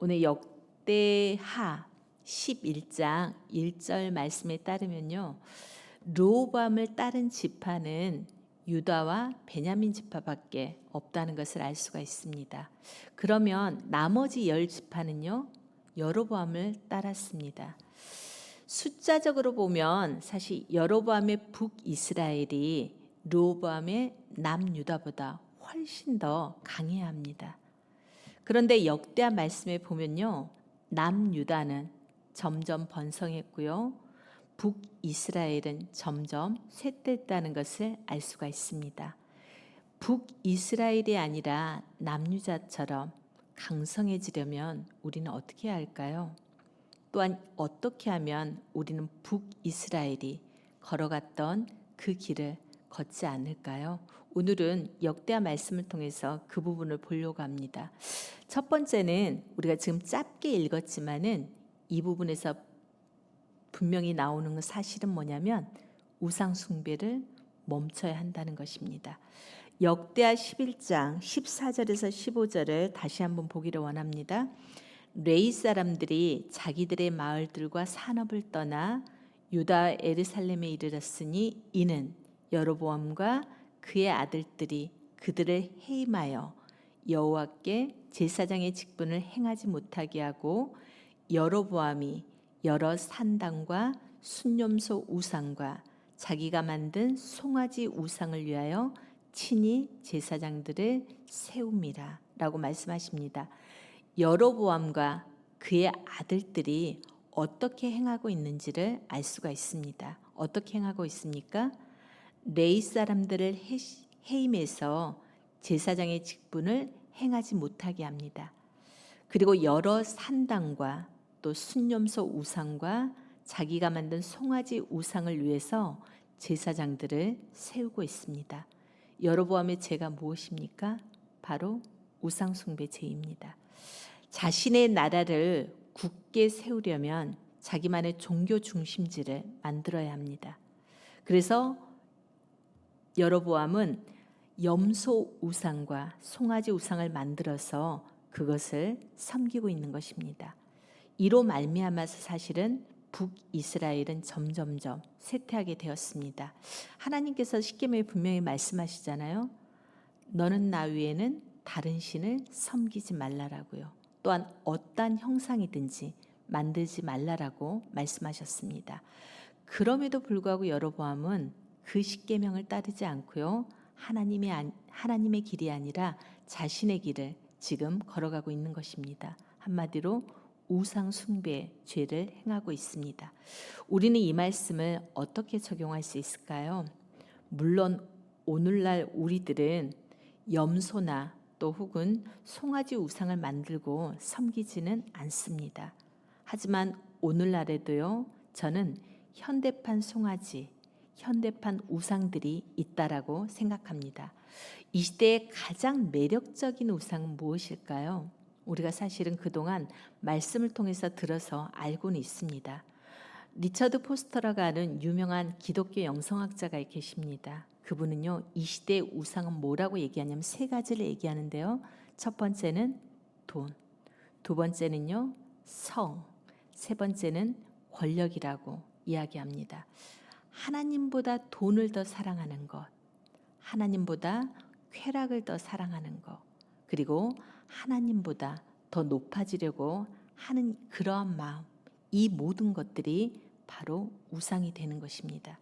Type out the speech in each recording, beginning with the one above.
오늘 역대하 11장 1절 말씀에 따르면요. 르호보암을 따른 지파는 유다와 베냐민 지파밖에 없다는 것을 알 수가 있습니다. 그러면 나머지 10지파는요. 여로보암을 따랐습니다. 숫자적으로 보면 사실 여로보암의 북이스라엘이 르호보암의 남유다보다 훨씬 더 강해야 합니다. 그런데 역대하 말씀에 보면요. 남유다는 점점 번성했고요. 북이스라엘은 점점 쇠퇴했다는 것을 알 수가 있습니다. 북이스라엘이 아니라 남유다처럼 강성해지려면 우리는 어떻게 해야 할까요? 또한 어떻게 하면 우리는 북이스라엘이 걸어갔던 그 길을 걷지 않을까요? 오늘은 역대하 말씀을 통해서 그 부분을 보려고 합니다. 첫 번째는 우리가 지금 짧게 읽었지만은 이 부분에서 분명히 나오는 사실은 뭐냐면 우상 숭배를 멈춰야 한다는 것입니다. 역대하 11장 14절에서 15절을 다시 한번 보기를 원합니다. 레위 사람들이 자기들의 마을들과 산업을 떠나 유다 에르살렘에 이르렀으니 이는 여로보암과 그의 아들들이 그들을 해임하여 여호와께 제사장의 직분을 행하지 못하게 하고 여로보암이 여러 산당과 순념소 우상과 자기가 만든 송아지 우상을 위하여 친히 제사장들을 세움이라 라고 말씀하십니다. 여로보암과 그의 아들들이 어떻게 행하고 있는지를 알 수가 있습니다. 어떻게 행하고 있습니까? 레위 사람들을 해임해서 제사장의 직분을 행하지 못하게 합니다. 그리고 여러 산당과 또 순념소 우상과 자기가 만든 송아지 우상을 위해서 제사장들을 세우고 있습니다. 여로보암의 죄가 무엇입니까? 바로 우상 숭배 죄입니다. 자신의 나라를 굳게 세우려면 자기만의 종교 중심지를 만들어야 합니다. 그래서 여로보암은 염소 우상과 송아지 우상을 만들어서 그것을 섬기고 있는 것입니다. 이로 말미암아서 사실은 북이스라엘은 점점점 쇠퇴하게 되었습니다. 하나님께서 십계명에 분명히 말씀하시잖아요. 너는 나 외에는 다른 신을 섬기지 말라라고요. 또한 어떠한 형상이든지 만들지 말라라고 말씀하셨습니다. 그럼에도 불구하고 여로보암은 그 십계명을 따르지 않고요. 하나님의 길이 아니라 자신의 길을 지금 걸어가고 있는 것입니다. 한마디로 우상 숭배의 죄를 행하고 있습니다. 우리는 이 말씀을 어떻게 적용할 수 있을까요? 물론 오늘날 우리들은 염소나 또 혹은 송아지 우상을 만들고 섬기지는 않습니다. 하지만 오늘날에도요. 저는 현대판 송아지, 현대판 우상들이 있다라고 생각합니다. 이 시대의 가장 매력적인 우상은 무엇일까요? 우리가 사실은 그동안 말씀을 통해서 들어서 알고는 있습니다. 리처드 포스터라고 하는 유명한 기독교 영성학자가 계십니다. 그분은요, 이 시대의 우상은 뭐라고 얘기하냐면 세 가지를 얘기하는데요. 첫 번째는 돈, 두 번째는요, 성, 세 번째는 권력이라고 이야기합니다. 하나님보다 돈을 더 사랑하는 것, 하나님보다 쾌락을 더 사랑하는 것, 그리고 하나님보다 더 높아지려고 하는 그러한 마음, 이 모든 것들이 바로 우상이 되는 것입니다.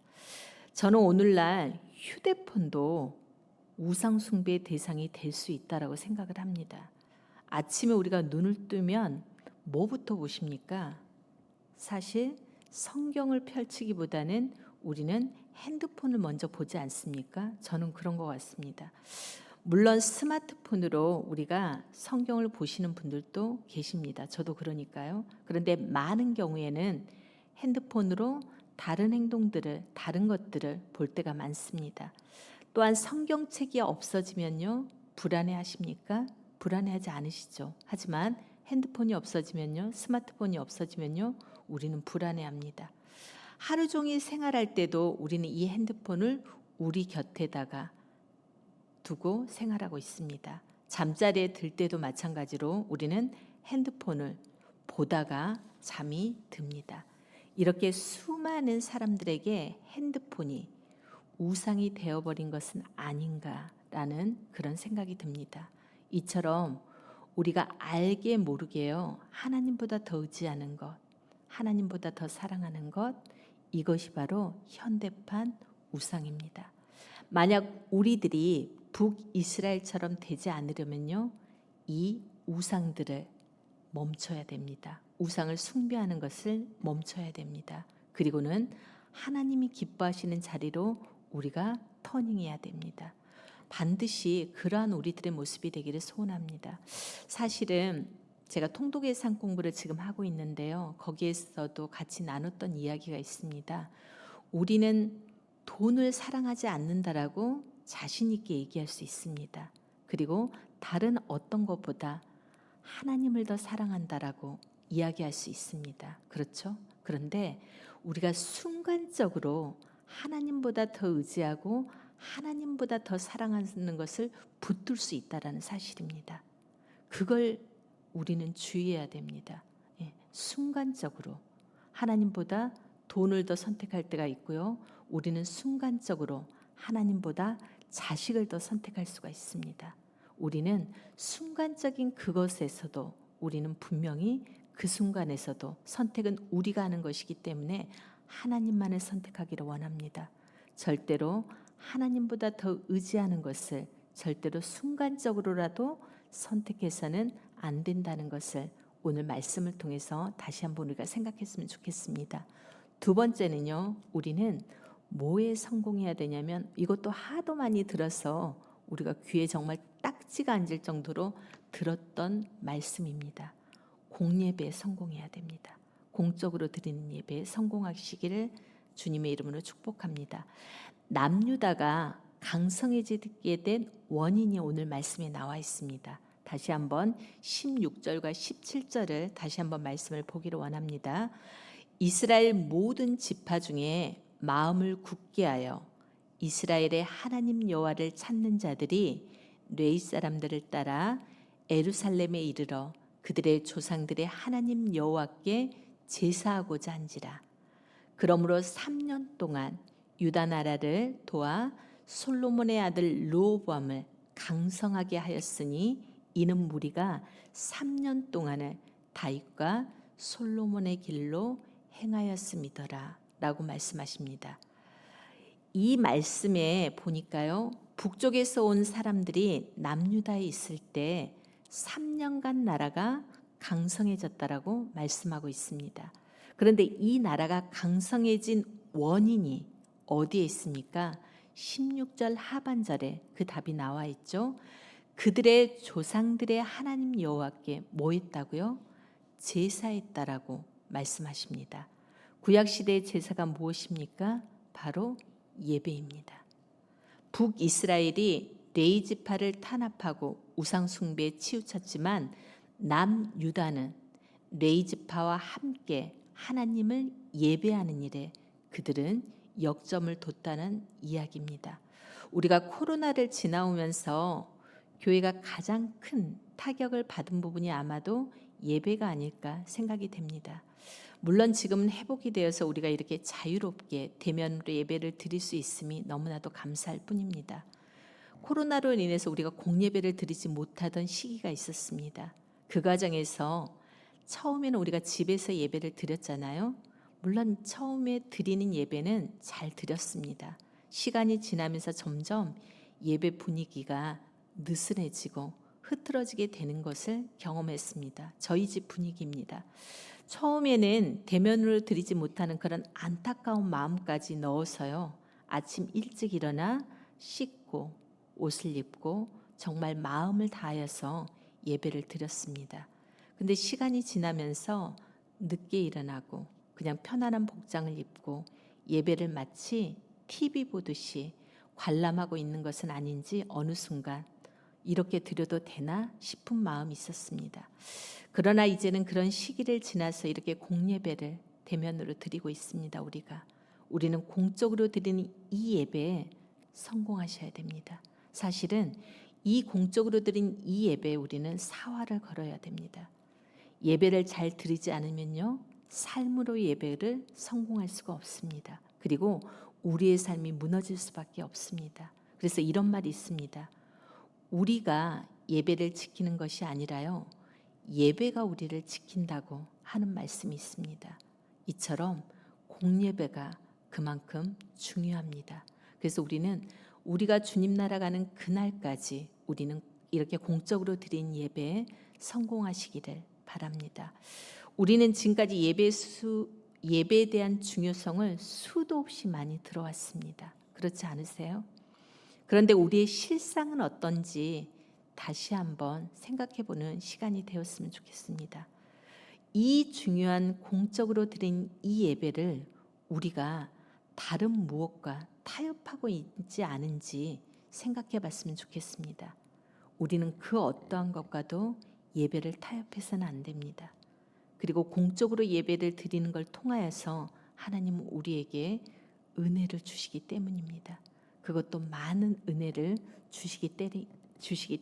저는 오늘날 휴대폰도 우상 숭배의 대상이 될 수 있다라고 생각을 합니다. 아침에 우리가 눈을 뜨면 뭐부터 보십니까? 사실 성경을 펼치기보다는 우리는 핸드폰을 먼저 보지 않습니까? 저는 그런 것 같습니다. 물론 스마트폰으로 우리가 성경을 보시는 분들도 계십니다. 저도 그러니까요. 그런데 많은 경우에는 핸드폰으로 다른 행동들을, 다른 것들을 볼 때가 많습니다. 또한 성경책이 없어지면요, 불안해하십니까? 불안해하지 않으시죠? 하지만 핸드폰이 없어지면요, 스마트폰이 없어지면요, 우리는 불안해합니다. 하루 종일 생활할 때도 우리는 이 핸드폰을 우리 곁에다가 두고 생활하고 있습니다. 잠자리에 들 때도 마찬가지로 우리는 핸드폰을 보다가 잠이 듭니다. 이렇게 수많은 사람들에게 핸드폰이 우상이 되어버린 것은 아닌가라는 그런 생각이 듭니다. 이처럼 우리가 알게 모르게요, 하나님보다 더 의지하는 것, 하나님보다 더 사랑하는 것, 이것이 바로 현대판 우상입니다. 만약 우리들이 북이스라엘처럼 되지 않으려면요, 이 우상들을 멈춰야 됩니다. 우상을 숭배하는 것을 멈춰야 됩니다. 그리고는 하나님이 기뻐하시는 자리로 우리가 터닝해야 됩니다. 반드시 그러한 우리들의 모습이 되기를 소원합니다. 사실은 제가 통독의 상 공부를 지금 하고 있는데요, 거기에서도 같이 나눴던 이야기가 있습니다. 우리는 돈을 사랑하지 않는다라고 자신 있게 얘기할 수 있습니다. 그리고 다른 어떤 것보다 하나님을 더 사랑한다라고 이야기할 수 있습니다. 그렇죠? 그런데 우리가 순간적으로 하나님보다 더 의지하고 하나님보다 더 사랑하는 것을 붙들 수 있다라는 사실입니다. 그걸 우리는 주의해야 됩니다. 순간적으로 하나님보다 돈을 더 선택할 때가 있고요, 우리는 순간적으로 하나님보다 자식을 더 선택할 수가 있습니다. 우리는 순간적인 그것에서도 우리는 분명히 그 순간에서도 선택은 우리가 하는 것이기 때문에 하나님만을 선택하기를 원합니다. 절대로 하나님보다 더 의지하는 것을 절대로 순간적으로라도 선택해서는 안 된다는 것을 오늘 말씀을 통해서 다시 한번 우리가 생각했으면 좋겠습니다. 두 번째는요, 우리는 뭐에 성공해야 되냐면, 이것도 하도 많이 들어서 우리가 귀에 정말 딱지가 앉을 정도로 들었던 말씀입니다. 공예배에 성공해야 됩니다. 공적으로 드리는 예배에 성공하시기를 주님의 이름으로 축복합니다. 남유다가 강성해지게 된 원인이 오늘 말씀에 나와 있습니다. 다시 한번 16절과 17절을 다시 한번 말씀을 보기를 원합니다. 이스라엘 모든 지파 중에 마음을 굳게 하여 이스라엘의 하나님 여호와를 찾는 자들이 뇌이 사람들을 따라 에루살렘에 이르러 그들의 조상들의 하나님 여호와께 제사하고자 한지라. 그러므로 3년 동안 유다 나라를 도와 솔로몬의 아들 르호보암을 강성하게 하였으니 이는 무리가 3년 동안을 다윗과 솔로몬의 길로 행하였음이더라 라고 말씀하십니다. 이 말씀에 보니까요, 북쪽에서 온 사람들이 남유다에 있을 때 3년간 나라가 강성해졌다라고 말씀하고 있습니다. 그런데 이 나라가 강성해진 원인이 어디에 있습니까? 16절 하반절에 그 답이 나와 있죠. 그들의 조상들의 하나님 여호와께 뭐 했다고요? 제사했다라고 말씀하십니다. 구약시대의 제사가 무엇입니까? 바로 예배입니다. 북이스라엘이 레위 지파를 탄압하고 우상 숭배에 치우쳤지만 남유다는 레위 지파와 함께 하나님을 예배하는 일에 그들은 역점을 뒀다는 이야기입니다. 우리가 코로나를 지나오면서 교회가 가장 큰 타격을 받은 부분이 아마도 예배가 아닐까 생각이 됩니다. 물론 지금은 회복이 되어서 우리가 이렇게 자유롭게 대면으로 예배를 드릴 수 있음이 너무나도 감사할 뿐입니다. 코로나로 인해서 우리가 공예배를 드리지 못하던 시기가 있었습니다. 그 과정에서 처음에는 우리가 집에서 예배를 드렸잖아요. 물론 처음에 드리는 예배는 잘 드렸습니다. 시간이 지나면서 점점 예배 분위기가 느슨해지고 흐트러지게 되는 것을 경험했습니다. 저희 집 분위기입니다. 처음에는 대면으로 드리지 못하는 그런 안타까운 마음까지 넣어서요, 아침 일찍 일어나 씻고 옷을 입고 정말 마음을 다하여서 예배를 드렸습니다. 근데 시간이 지나면서 늦게 일어나고 그냥 편안한 복장을 입고 예배를 마치 TV 보듯이 관람하고 있는 것은 아닌지 어느 순간 이렇게 드려도 되나 싶은 마음이 있었습니다. 그러나 이제는 그런 시기를 지나서 이렇게 공예배를 대면으로 드리고 있습니다. 우리는 공적으로 드리는 이 예배에 성공하셔야 됩니다. 사실은 이 공적으로 드린 이 예배에 우리는 사활을 걸어야 됩니다. 예배를 잘 드리지 않으면요, 삶으로 예배를 성공할 수가 없습니다. 그리고 우리의 삶이 무너질 수밖에 없습니다. 그래서 이런 말이 있습니다. 우리가 예배를 지키는 것이 아니라요, 예배가 우리를 지킨다고 하는 말씀이 있습니다. 이처럼 공예배가 그만큼 중요합니다. 그래서 우리가 주님 나라 가는 그날까지 우리는 이렇게 공적으로 드린 예배에 성공하시기를 바랍니다. 우리는 지금까지 예배에 대한 중요성을 수도 없이 많이 들어왔습니다. 그렇지 않으세요? 그런데 우리의 실상은 어떤지 다시 한번 생각해 보는 시간이 되었으면 좋겠습니다. 이 중요한 공적으로 드린 이 예배를 우리가 다른 무엇과 타협하고 있지 않은지 생각해 봤으면 좋겠습니다. 우리는 그 어떠한 것과도 예배를 타협해서는 안 됩니다. 그리고 공적으로 예배를 드리는 걸 통하여서 하나님은 우리에게 은혜를 주시기 때문입니다. 그것도 많은 은혜를 주시기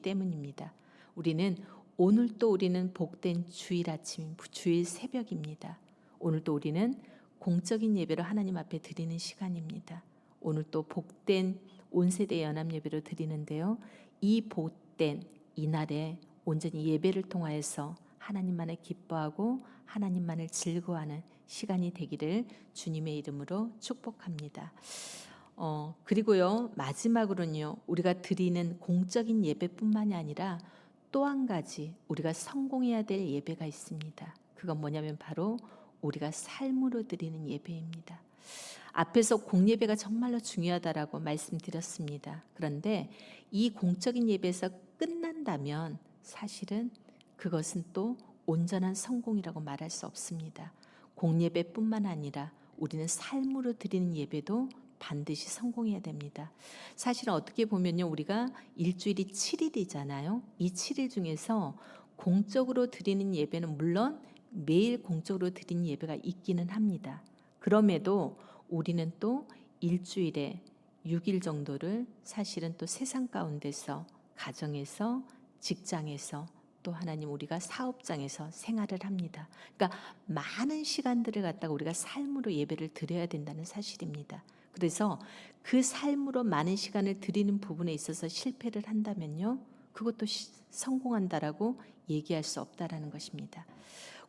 때문입니다. 우리는 복된 주일 아침, 주일 새벽입니다. 오늘도 우리는 공적인 예배로 하나님 앞에 드리는 시간입니다. 오늘 또 복된 온세대 연합 예배로 드리는데요. 이 복된 이날에 온전히 예배를 통하여서 하나님만을 기뻐하고 하나님만을 즐거워하는 시간이 되기를 주님의 이름으로 축복합니다. 그리고요, 마지막으로는요, 우리가 드리는 공적인 예배뿐만이 아니라 또 한 가지 우리가 성공해야 될 예배가 있습니다. 그건 뭐냐면 바로 우리가 삶으로 드리는 예배입니다. 앞에서 공예배가 정말로 중요하다라고 말씀드렸습니다. 그런데 이 공적인 예배에서 끝난다면 사실은 그것은 또 온전한 성공이라고 말할 수 없습니다. 공예배뿐만 아니라 우리는 삶으로 드리는 예배도 반드시 성공해야 됩니다. 사실은 어떻게 보면요, 우리가 일주일이 7일이잖아요. 이 7일 중에서 공적으로 드리는 예배는 물론 매일 공적으로 드리는 예배가 있기는 합니다. 그럼에도 우리는 또 일주일에 6일 정도를 사실은 또 세상 가운데서, 가정에서, 직장에서, 또 하나님 우리가 사업장에서 생활을 합니다. 그러니까 많은 시간들을 갖다가 우리가 삶으로 예배를 드려야 된다는 사실입니다. 그래서 그 삶으로 많은 시간을 드리는 부분에 있어서 실패를 한다면요, 그것도 성공한다라고 얘기할 수 없다라는 것입니다.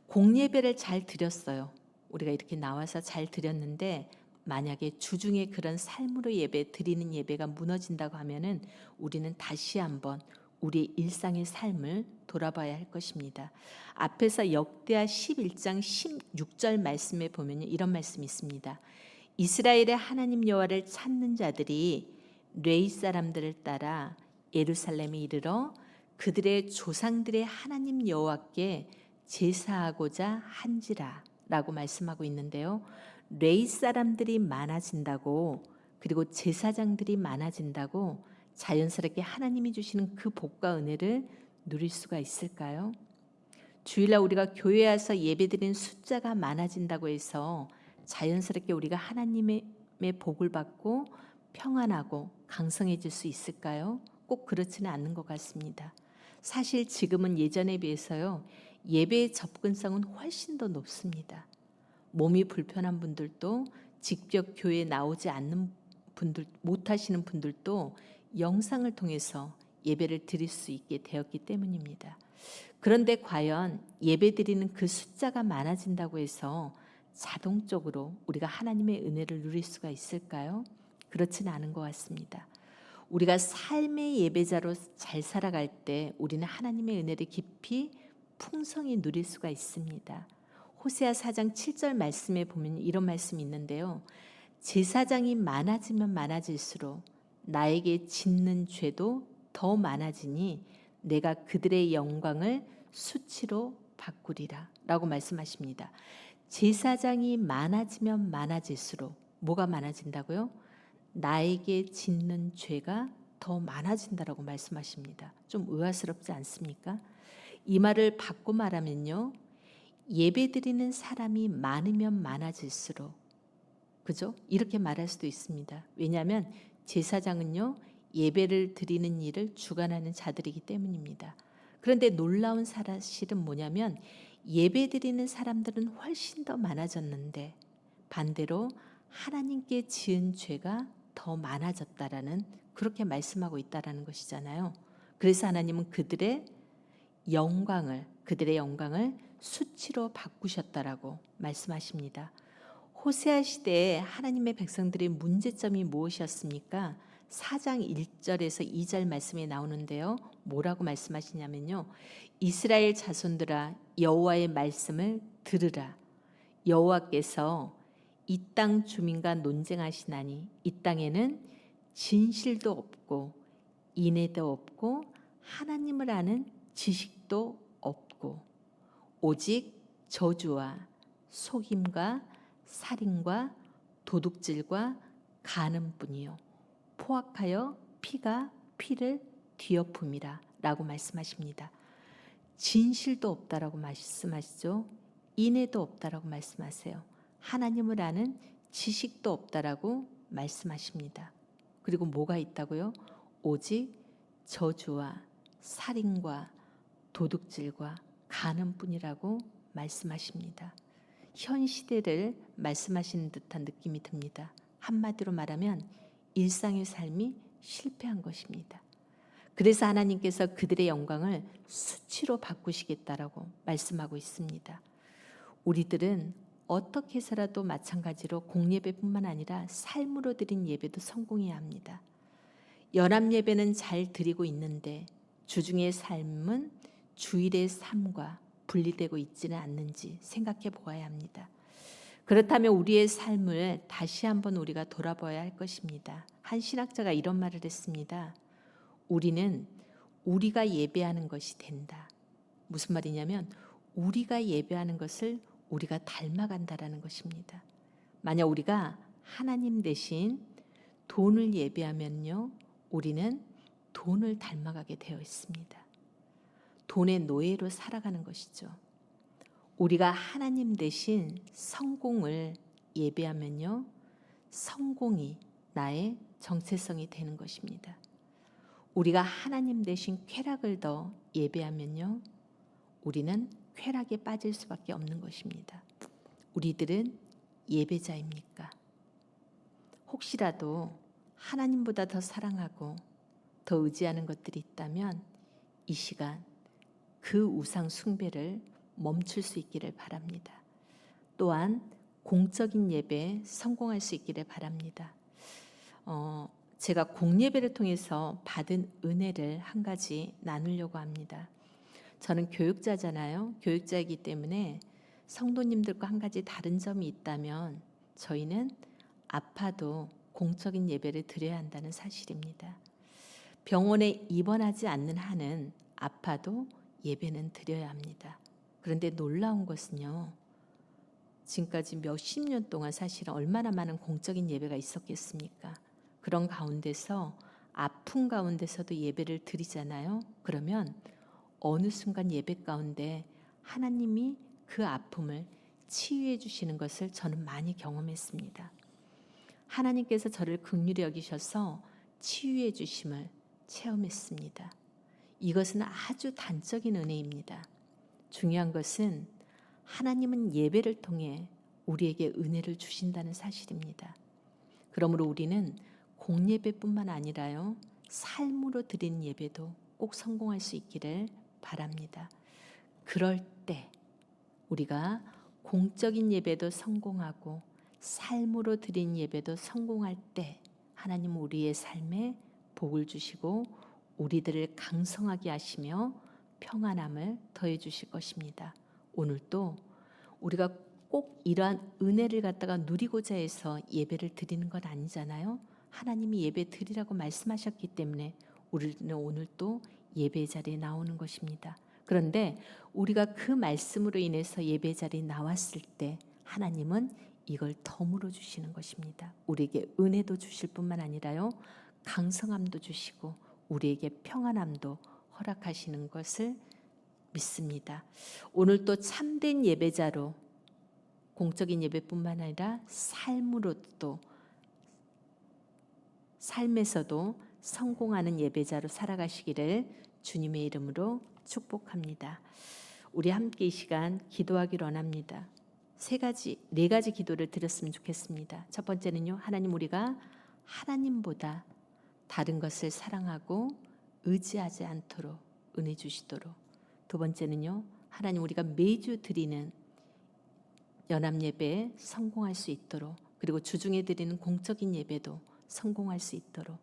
공예배를 잘 드렸어요. 우리가 이렇게 나와서 잘 드렸는데 만약에 주중에 그런 삶으로 예배 드리는 예배가 무너진다고 하면은 우리는 다시 한번 우리 일상의 삶을 돌아봐야 할 것입니다. 앞에서 역대하 11장 16절 말씀에 보면 이런 말씀이 있습니다. 이스라엘의 하나님 여호와를 찾는 자들이 레위 사람들을 따라 예루살렘에 이르러 그들의 조상들의 하나님 여호와께 제사하고자 한지라 라고 말씀하고 있는데요. 레위 사람들이 많아진다고, 그리고 제사장들이 많아진다고 자연스럽게 하나님이 주시는 그 복과 은혜를 누릴 수가 있을까요? 주일날 우리가 교회에 와서 예배드리는 숫자가 많아진다고 해서 자연스럽게 우리가 하나님의 복을 받고 평안하고 강성해질 수 있을까요? 꼭 그렇지는 않는 것 같습니다. 사실 지금은 예전에 비해서요, 예배의 접근성은 훨씬 더 높습니다. 몸이 불편한 분들도, 직접 교회에 나오지 않는 분들, 못하시는 분들도 영상을 통해서 예배를 드릴 수 있게 되었기 때문입니다. 그런데 과연 예배 드리는 그 숫자가 많아진다고 해서 자동적으로 우리가 하나님의 은혜를 누릴 수가 있을까요? 그렇지는 않은 것 같습니다. 우리가 삶의 예배자로 잘 살아갈 때 우리는 하나님의 은혜를 깊이 풍성히 누릴 수가 있습니다. 호세아 4장 7절 말씀에 보면 이런 말씀이 있는데요. 제사장이 많아지면 많아질수록 나에게 짓는 죄도 더 많아지니 내가 그들의 영광을 수치로 바꾸리라 라고 말씀하십니다. 제사장이 많아지면 많아질수록 뭐가 많아진다고요? 나에게 짓는 죄가 더 많아진다라고 말씀하십니다. 좀 의아스럽지 않습니까? 이 말을 바꿔 말하면요, 예배드리는 사람이 많으면 많아질수록, 그죠? 이렇게 말할 수도 있습니다. 왜냐하면 제사장은요, 예배를 드리는 일을 주관하는 자들이기 때문입니다. 그런데 놀라운 사실은 뭐냐면 예배드리는 사람들은 훨씬 더 많아졌는데 반대로 하나님께 지은 죄가 더 많아졌다라는 그렇게 말씀하고 있다라는 것이잖아요. 그래서 하나님은 그들의 영광을 수치로 바꾸셨다라고 말씀하십니다. 호세아 시대에 하나님의 백성들의 문제점이 무엇이었습니까? 4장 1절에서 2절 말씀에 나오는데요. 뭐라고 말씀하시냐면요. 이스라엘 자손들아 여호와의 말씀을 들으라. 여호와께서 이 땅 주민과 논쟁하시나니 이 땅에는 진실도 없고 인애도 없고 하나님을 아는 지식도 없고 오직 저주와 속임과 살인과 도둑질과 간음뿐이요 포악하여 피가 피를 뒤엎음이라 라고 말씀하십니다. 진실도 없다라고 말씀하시죠. 인애도 없다라고 말씀하세요. 하나님을 아는 지식도 없다라고 말씀하십니다. 그리고 뭐가 있다고요? 오직 저주와 살인과 도둑질과 간음뿐이라고 말씀하십니다. 현 시대를 말씀하시는 듯한 느낌이 듭니다. 한마디로 말하면 일상의 삶이 실패한 것입니다. 그래서 하나님께서 그들의 영광을 수치로 바꾸시겠다라고 말씀하고 있습니다. 우리들은 어떻게 해서라도 마찬가지로 공예배뿐만 아니라 삶으로 드린 예배도 성공해야 합니다. 연합예배는 잘 드리고 있는데 주중의 삶은 주일의 삶과 분리되고 있지는 않는지 생각해 보아야 합니다. 그렇다면 우리의 삶을 다시 한번 우리가 돌아봐야 할 것입니다. 한 신학자가 이런 말을 했습니다. 우리는 우리가 예배하는 것이 된다. 무슨 말이냐면 우리가 예배하는 것을 우리가 닮아간다라는 것입니다. 만약 우리가 하나님 대신 돈을 예배하면요, 우리는 돈을 닮아가게 되어 있습니다. 돈의 노예로 살아가는 것이죠. 우리가 하나님 대신 성공을 예배하면요, 성공이 나의 정체성이 되는 것입니다. 우리가 하나님 대신 쾌락을 더 예배하면요, 우리는 쾌락에 빠질 수밖에 없는 것입니다. 우리들은 예배자입니까? 혹시라도 하나님보다 더 사랑하고 더 의지하는 것들이 있다면 이 시간 그 우상 숭배를 멈출 수 있기를 바랍니다. 또한 공적인 예배에 성공할 수 있기를 바랍니다. 제가 공예배를 통해서 받은 은혜를 한 가지 나누려고 합니다. 저는 교육자잖아요. 교육자이기 때문에 성도님들과 한 가지 다른 점이 있다면 저희는 아파도 공적인 예배를 드려야 한다는 사실입니다. 병원에 입원하지 않는 한은 아파도 예배는 드려야 합니다. 그런데 놀라운 것은요, 지금까지 몇십 년 동안 사실은 얼마나 많은 공적인 예배가 있었겠습니까? 그런 가운데서 아픈 가운데서도 예배를 드리잖아요. 그러면 어느 순간 예배 가운데 하나님이 그 아픔을 치유해 주시는 것을 저는 많이 경험했습니다. 하나님께서 저를 긍휼히 여기셔서 치유해 주심을 체험했습니다. 이것은 아주 단적인 은혜입니다. 중요한 것은 하나님은 예배를 통해 우리에게 은혜를 주신다는 사실입니다. 그러므로 우리는 공예배뿐만 아니라요, 삶으로 드린 예배도 꼭 성공할 수 있기를 바랍니다. 그럴 때 우리가 공적인 예배도 성공하고 삶으로 드린 예배도 성공할 때 하나님은 우리의 삶에 복을 주시고 우리들을 강성하게 하시며 평안함을 더해 주실 것입니다. 오늘도 우리가 꼭 이러한 은혜를 갖다가 누리고자 해서 예배를 드리는 건 아니잖아요. 하나님이 예배 드리라고 말씀하셨기 때문에 우리는 오늘 또 예배 자리에 나오는 것입니다. 그런데 우리가 그 말씀으로 인해서 예배 자리에 나왔을 때 하나님은 이걸 덤으로 주시는 것입니다. 우리에게 은혜도 주실 뿐만 아니라요, 강성함도 주시고 우리에게 평안함도 허락하시는 것을 믿습니다. 오늘 또 참된 예배자로 공적인 예배뿐만 아니라 삶에서도 성공하는 예배자로 살아가시기를 주님의 이름으로 축복합니다. 우리 함께 이 시간 기도하기를 원합니다. 네 가지 기도를 드렸으면 좋겠습니다. 첫 번째는요, 하나님, 우리가 하나님보다 다른 것을 사랑하고 의지하지 않도록 은혜 주시도록. 두 번째는요, 하나님, 우리가 매주 드리는 연합 예배에 성공할 수 있도록, 그리고 주중에 드리는 공적인 예배도 성공할 수 있도록,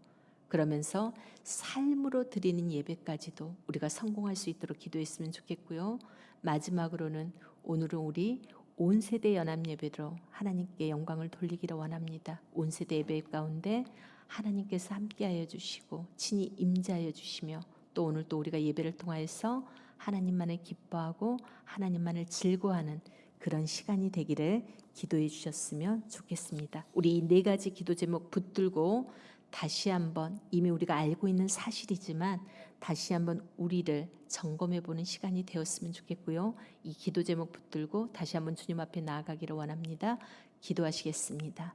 그러면서 삶으로 드리는 예배까지도 우리가 성공할 수 있도록 기도했으면 좋겠고요. 마지막으로는 오늘은 우리 온 세대 연합 예배로 하나님께 영광을 돌리기를 원합니다. 온 세대 예배 가운데 하나님께서 함께하여 주시고 친히 임재하여 주시며, 또 오늘 또 우리가 예배를 통하여서 하나님만을 기뻐하고 하나님만을 즐거워하는 그런 시간이 되기를 기도해 주셨으면 좋겠습니다. 우리 이 네 가지 기도 제목 붙들고 다시 한번, 이미 우리가 알고 있는 사실이지만 다시 한번 우리를 점검해 보는 시간이 되었으면 좋겠고요. 이 기도 제목 붙들고 다시 한번 주님 앞에 나아가기를 원합니다. 기도하시겠습니다.